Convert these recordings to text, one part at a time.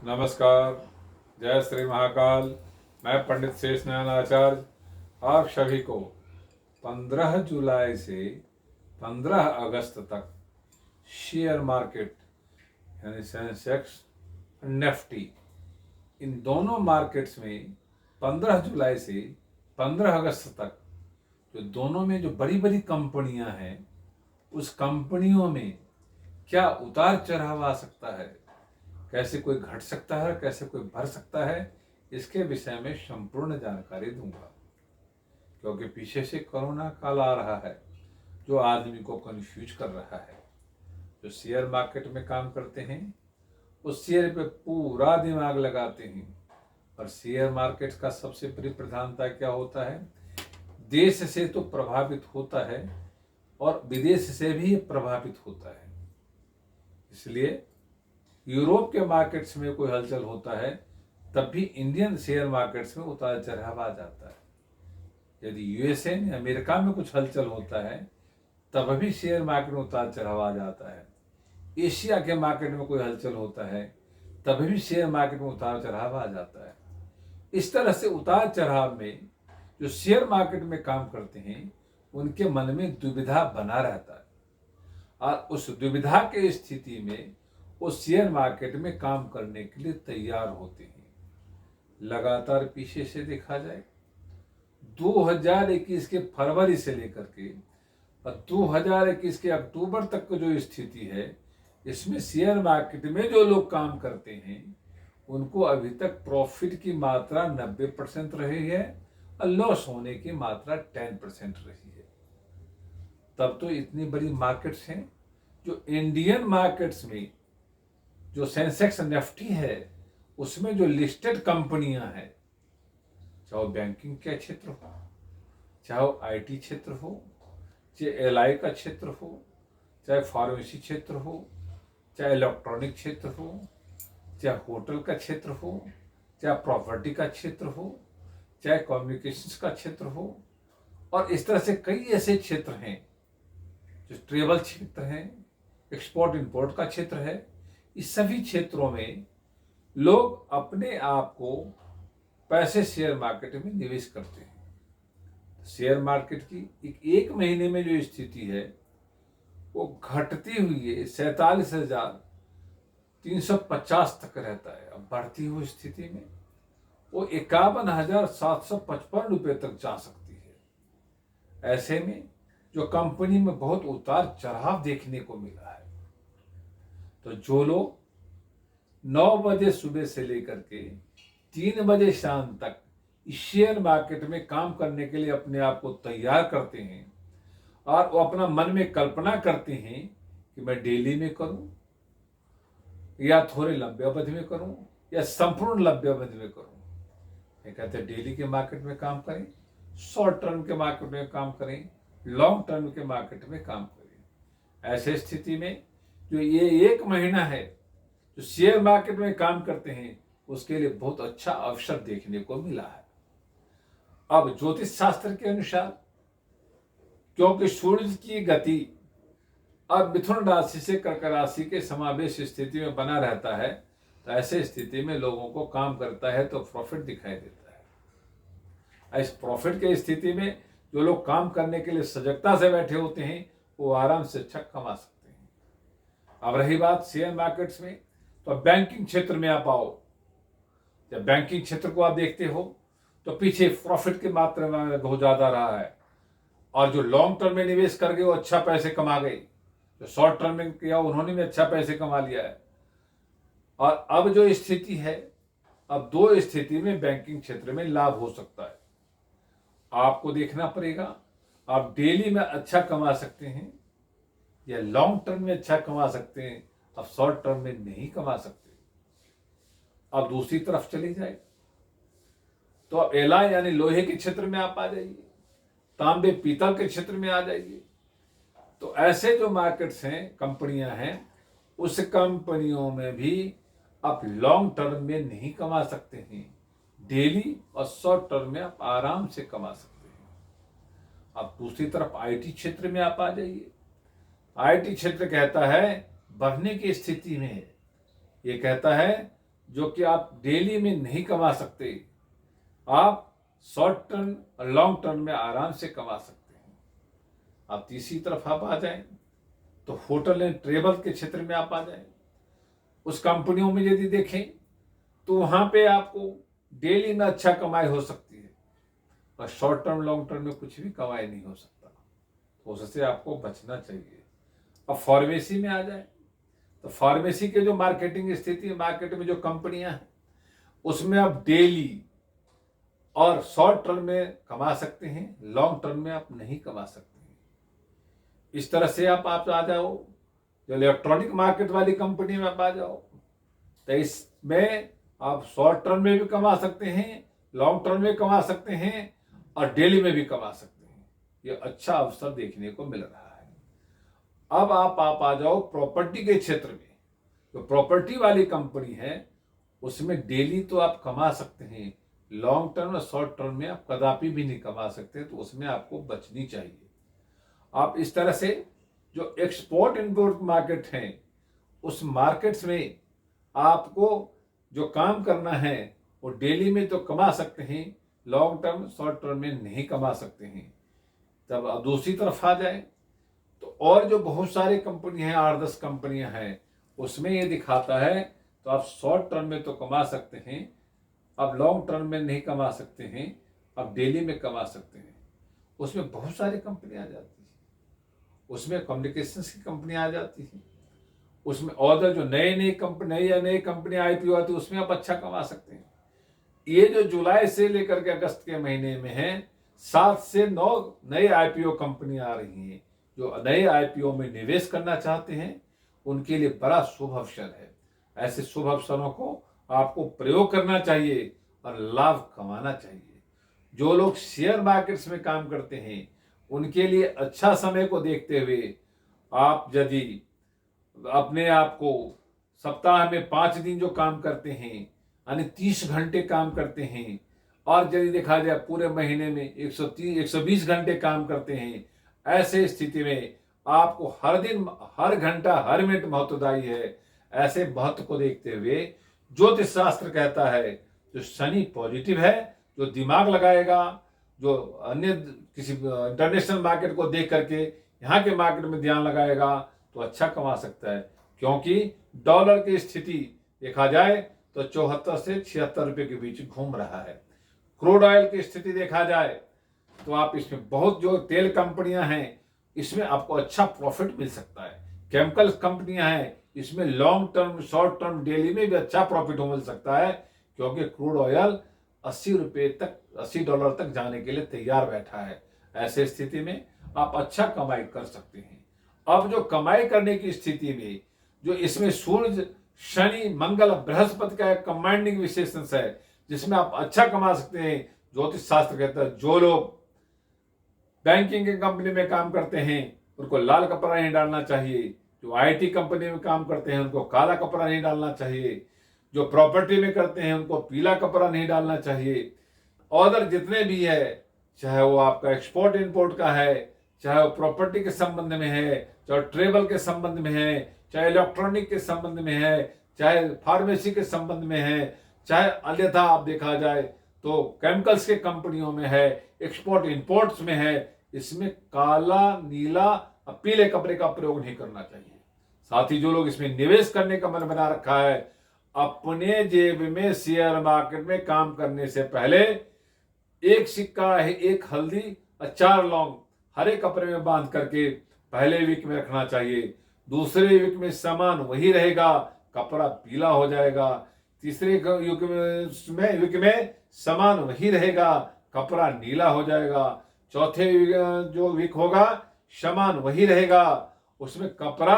नमस्कार। जय श्री महाकाल। मैं पंडित शेष नारायण आचार्य आप सभी को 15 जुलाई से 15 अगस्त तक शेयर मार्केट यानी सेंसेक्स निफ्टी इन दोनों मार्केट्स में 15 जुलाई से 15 अगस्त तक जो दोनों में जो बड़ी बड़ी कंपनियां हैं उस कंपनियों में क्या उतार चढ़ाव आ सकता है, कैसे कोई घट सकता है, कैसे कोई बढ़ सकता है, इसके विषय में संपूर्ण जानकारी दूंगा। क्योंकि पीछे से कोरोना काल आ रहा है जो आदमी को कंफ्यूज कर रहा है। जो शेयर मार्केट में काम करते हैं उस शेयर पे पूरा दिमाग लगाते हैं। और शेयर मार्केट का सबसे बड़ी प्रधानता क्या होता है, देश से तो प्रभावित होता है और विदेश से भी प्रभावित होता है। इसलिए यूरोप के मार्केट्स में कोई हलचल होता है तब भी इंडियन शेयर मार्केट्स में उतार चढ़ाव आ जाता है। यदि यूएसए या अमेरिका में कुछ हलचल होता है तब भी शेयर मार्केट में उतार चढ़ाव आ जाता है। एशिया के मार्केट में कोई हलचल होता है तब भी शेयर मार्केट में उतार चढ़ाव आ जाता है। इस तरह से उतार चढ़ाव में जो शेयर मार्केट में काम करते हैं उनके मन में दुविधा बना रहता है और उस दुविधा की स्थिति में वो शेयर मार्केट में काम करने के लिए तैयार होते हैं। लगातार पीछे से देखा जाए 2021 के फरवरी से लेकर के और 2021 के अक्टूबर तक की जो स्थिति है इसमें शेयर मार्केट में जो लोग काम करते हैं उनको अभी तक प्रॉफिट की मात्रा 90% रही है और लॉस होने की मात्रा 10% रही है। तब तो इतनी बड़ी मार्केट्स हैं। जो इंडियन मार्केट्स में जो सेंसेक्स निफ्टी है उसमें जो लिस्टेड कंपनियां हैं, चाहे बैंकिंग का क्षेत्र हो, चाहे आईटी क्षेत्र हो, चाहे एलआई का क्षेत्र हो, चाहे फार्मेसी क्षेत्र हो, चाहे इलेक्ट्रॉनिक क्षेत्र हो, चाहे होटल का क्षेत्र हो, चाहे प्रॉपर्टी का क्षेत्र हो, चाहे कम्युनिकेशंस का क्षेत्र हो, और इस तरह से कई ऐसे क्षेत्र हैं जो ट्रेवल क्षेत्र हैं, एक्सपोर्ट इंपोर्ट का क्षेत्र है। इस सभी क्षेत्रों में लोग अपने आप को पैसे शेयर मार्केट में निवेश करते हैं। शेयर मार्केट की एक महीने में जो स्थिति है वो घटती हुई है 47,350 तक रहता है। अब बढ़ती हुई स्थिति में वो 51,755 रुपये तक जा सकती है। ऐसे में जो कंपनी में बहुत उतार चढ़ाव देखने को मिला है, तो जो लोग 9 बजे सुबह से लेकर के 3 बजे शाम तक इस शेयर मार्केट में काम करने के लिए अपने आप को तैयार करते हैं और वो अपना मन में कल्पना करते हैं कि मैं डेली में करूं या थोड़े लंबे अवधि में करूं या संपूर्ण लंबे अवधि में करूं, ये कहते हैं डेली के मार्केट में काम करें, शॉर्ट टर्म के मार्केट में काम करें, लॉन्ग टर्म के मार्केट में काम करें। ऐसे स्थिति में जो ये एक महीना है जो शेयर मार्केट में काम करते हैं उसके लिए बहुत अच्छा अवसर देखने को मिला है। अब ज्योतिष शास्त्र के अनुसार क्योंकि सूर्य की गति अब मिथुन राशि से कर्क राशि के समावेश स्थिति में बना रहता है, तो ऐसे स्थिति में लोगों को काम करता है तो प्रॉफिट दिखाई देता है। इस प्रॉफिट की स्थिति में जो लोग काम करने के लिए सजगता से बैठे होते हैं वो आराम से अच्छा कमा सकते हैं। अब रही बात शेयर मार्केट्स में, तो बैंकिंग क्षेत्र में आप आओ। जब बैंकिंग क्षेत्र को आप देखते हो तो पीछे प्रॉफिट की मात्रा में बहुत ज्यादा रहा है और जो लॉन्ग टर्म में निवेश कर गए वो अच्छा पैसे कमा गए, जो शॉर्ट टर्म में किया उन्होंने भी अच्छा पैसे कमा लिया है। और अब जो स्थिति है, अब दो स्थिति में बैंकिंग क्षेत्र में लाभ हो सकता है। आपको देखना पड़ेगा आप डेली में अच्छा कमा सकते हैं या लॉन्ग टर्म में अच्छा कमा सकते हैं, अब शॉर्ट टर्म में नहीं कमा सकते। अब दूसरी तरफ चली जाए तो अब एलआई यानी लोहे के क्षेत्र में आप आ जाइए, तांबे पीतल के क्षेत्र में आ जाइए। तो ऐसे जो मार्केट्स हैं, कंपनियां हैं, उस कंपनियों में भी आप लॉन्ग टर्म में नहीं कमा सकते हैं, डेली और शॉर्ट टर्म में आप आराम से कमा सकते हैं। अब दूसरी तरफ आईटी क्षेत्र में आप आ जाइए। आईटी क्षेत्र कहता है बढ़ने की स्थिति में है, ये कहता है जो कि आप डेली में नहीं कमा सकते, आप शॉर्ट टर्म और लॉन्ग टर्म में आराम से कमा सकते हैं। आप तीसरी तरफ आप आ जाएं तो होटल एंड ट्रेवल के क्षेत्र में आप आ जाएं। उस कंपनियों में यदि देखें तो वहां पे आपको डेली में अच्छा कमाई हो सकती है और शॉर्ट टर्म लॉन्ग टर्म में कुछ भी कमाई नहीं हो सकता, तो उससे आपको बचना चाहिए। अब फार्मेसी में आ जाए तो फार्मेसी के जो मार्केटिंग स्थिति है, मार्केट में जो कंपनियां हैं उसमें आप डेली और शॉर्ट टर्म में कमा सकते हैं, लॉन्ग टर्म में आप नहीं कमा सकते हैं। इस तरह से आप आ जाओ जो इलेक्ट्रॉनिक मार्केट वाली कंपनी में आप आ जाओ तो इसमें आप शॉर्ट टर्म में भी कमा सकते हैं, लॉन्ग टर्म में कमा सकते हैं और डेली में भी कमा सकते हैं। ये अच्छा अवसर देखने को मिल रहा है। अब आप आ जाओ प्रॉपर्टी के क्षेत्र में। जो प्रॉपर्टी वाली कंपनी है उसमें डेली तो आप कमा सकते हैं, लॉन्ग टर्म और शॉर्ट टर्म में आप कदापि भी नहीं कमा सकते, तो उसमें आपको बचनी चाहिए। आप इस तरह से जो एक्सपोर्ट इंपोर्ट मार्केट हैं उस मार्केट्स में आपको जो काम करना है वो डेली में तो कमा सकते हैं, लॉन्ग टर्म शॉर्ट टर्म में नहीं कमा सकते हैं। तब अब दूसरी तरफ आ जाए तो और जो बहुत सारी कंपनी हैं, 8-10 कंपनियां हैं, उसमें ये दिखाता है तो आप शॉर्ट टर्म में तो कमा सकते हैं, अब लॉन्ग टर्म में नहीं कमा सकते हैं, अब डेली में कमा सकते हैं। उसमें बहुत सारी कंपनियां आ जाती हैं, उसमें कम्युनिकेशंस की कंपनियां आ जाती हैं, उसमें और जो नई कंपनी आईपीओ आती है उसमें आप अच्छा कमा सकते हैं। ये जो जुलाई से लेकर के अगस्त के महीने में है 7 से 9 नए आईपीओ कंपनी आ रही हैं। जो नए आईपीओ में निवेश करना चाहते हैं उनके लिए बड़ा शुभ अवसर है। ऐसे शुभ अवसरों को आपको प्रयोग करना चाहिए और लाभ कमाना चाहिए। जो लोग शेयर मार्केट्स में काम करते हैं उनके लिए अच्छा समय को देखते हुए आप यदि अपने आप को सप्ताह में 5 दिन जो काम करते हैं यानी 30 घंटे काम करते हैं और यदि देखा जाए पूरे महीने में 120 घंटे काम करते हैं, ऐसे स्थिति में आपको हर दिन हर घंटा हर मिनट महत्वदायी है। ऐसे महत्व को देखते हुए ज्योतिष शास्त्र कहता है जो शनि पॉजिटिव है, जो दिमाग लगाएगा, जो अन्य किसी इंटरनेशनल मार्केट को देख करके यहाँ के मार्केट में ध्यान लगाएगा तो अच्छा कमा सकता है। क्योंकि डॉलर की स्थिति देखा जाए तो 74 से 76 रुपए के बीच घूम रहा है। क्रूड ऑयल की स्थिति देखा जाए तो आप इसमें बहुत जो तेल कंपनियां हैं इसमें आपको अच्छा प्रॉफिट मिल सकता है। केमिकल कंपनियां हैं इसमें long term short term daily में भी अच्छा प्रॉफिट मिल सकता है, क्योंकि क्रूड ऑयल $80 तक जाने के लिए तैयार बैठा है। ऐसे स्थिति में आप अच्छा कमाई कर सकते हैं। अब जो कमाई करने की स्थिति में जो इसमें सूर्य शनि मंगल बृहस्पति का एक कमांडिंग विशेषण है जिसमें आप अच्छा कमा सकते हैं। ज्योतिष शास्त्र कहता है जो लोग बैंकिंग की कंपनी में काम करते हैं उनको लाल कपड़ा नहीं डालना चाहिए, जो आईटी कंपनी में काम करते हैं उनको काला कपड़ा नहीं डालना चाहिए, जो प्रॉपर्टी में करते हैं उनको पीला कपड़ा नहीं डालना चाहिए। ऑर्डर जितने भी है, चाहे वो आपका एक्सपोर्ट इंपोर्ट का है, चाहे वो प्रॉपर्टी के संबंध में है, चाहे ट्रेवल के संबंध में है, चाहे इलेक्ट्रॉनिक के संबंध में है, चाहे फार्मेसी के संबंध में है, चाहे अन्यथा आप देखा जाए तो केमिकल्स के कंपनियों में है, एक्सपोर्ट इंपोर्ट्स में है, इसमें काला नीला और पीले कपड़े का प्रयोग नहीं करना चाहिए। साथ ही जो लोग इसमें निवेश करने का मन बना रखा है, अपने जेब में शेयर मार्केट में काम करने से पहले एक सिक्का एक हल्दी और 4 लौंग हरे कपड़े में बांध करके पहले वीक में रखना चाहिए। दूसरे वीक में सामान वही रहेगा, कपड़ा पीला हो जाएगा। तीसरे वीक में सामान वही रहेगा, कपड़ा नीला हो जाएगा। चौथे जो वीक होगा सामान वही रहेगा, उसमें कपड़ा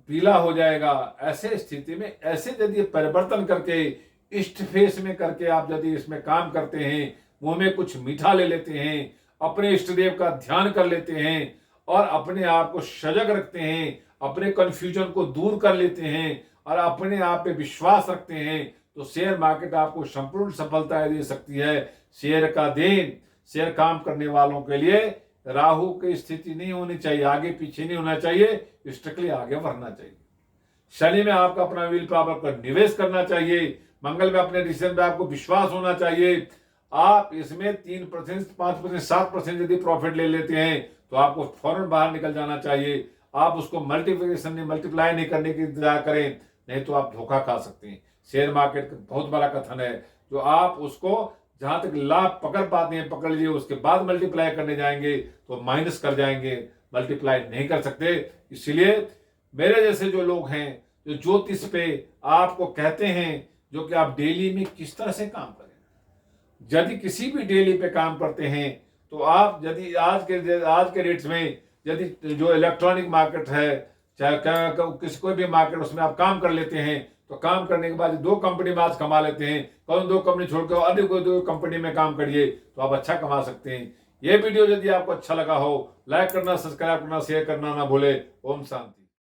पीला हो जाएगा। ऐसे स्थिति में ऐसे यदि परिवर्तन करके इष्ट फेस में करके आप यदि इसमें काम करते हैं, मुंह में कुछ मीठा ले लेते हैं, अपने इष्ट देव का ध्यान कर लेते हैं और अपने आप को सजग रखते हैं, अपने कंफ्यूजन को दूर कर लेते हैं और अपने आप पे विश्वास रखते हैं, तो शेयर मार्केट आपको संपूर्ण सफलता दे सकती है। शेयर का दिन, शेयर काम करने वालों के लिए राहु की स्थिति नहीं होनी चाहिए, आगे पीछे नहीं होना चाहिए, स्ट्रिक्टली आगे बढ़ना चाहिए। शनि में आपका अपना विल पावर का निवेश करना चाहिए। मंगल में अपने डिसीजन पे आपको विश्वास होना चाहिए। आप इसमें 3%, 5%, 7% यदि प्रॉफिट ले लेते हैं तो आपको फौरन बाहर निकल जाना चाहिए। आप उसको मल्टीप्लाई नहीं करने की इंतजार करें, नहीं तो आप धोखा खा सकते हैं। शेयर मार्केट का बहुत बड़ा कथन है, जो आप उसको जहां तक लाभ पकड़ पाते हैं पकड़ लीजिए, उसके बाद मल्टीप्लाई करने जाएंगे तो माइनस कर जाएंगे, मल्टीप्लाई नहीं कर सकते। इसलिए मेरे जैसे जो लोग हैं जो ज्योतिष पे आपको कहते हैं, जो कि आप डेली में किस तरह से काम करें, यदि किसी भी डेली पे काम करते हैं तो आप यदि आज के रेट्स में यदि जो इलेक्ट्रॉनिक मार्केट है, चाहे किसी कोई भी मार्केट, उसमें आप काम कर लेते हैं तो काम करने के बाद 2 कंपनी में आज कमा लेते हैं, कौन 2 कंपनी छोड़कर अधिक 2 कंपनी में काम करिए तो आप अच्छा कमा सकते हैं। ये वीडियो यदि आपको अच्छा लगा हो, लाइक करना, सब्सक्राइब करना, शेयर करना ना भूले। ओम शांति।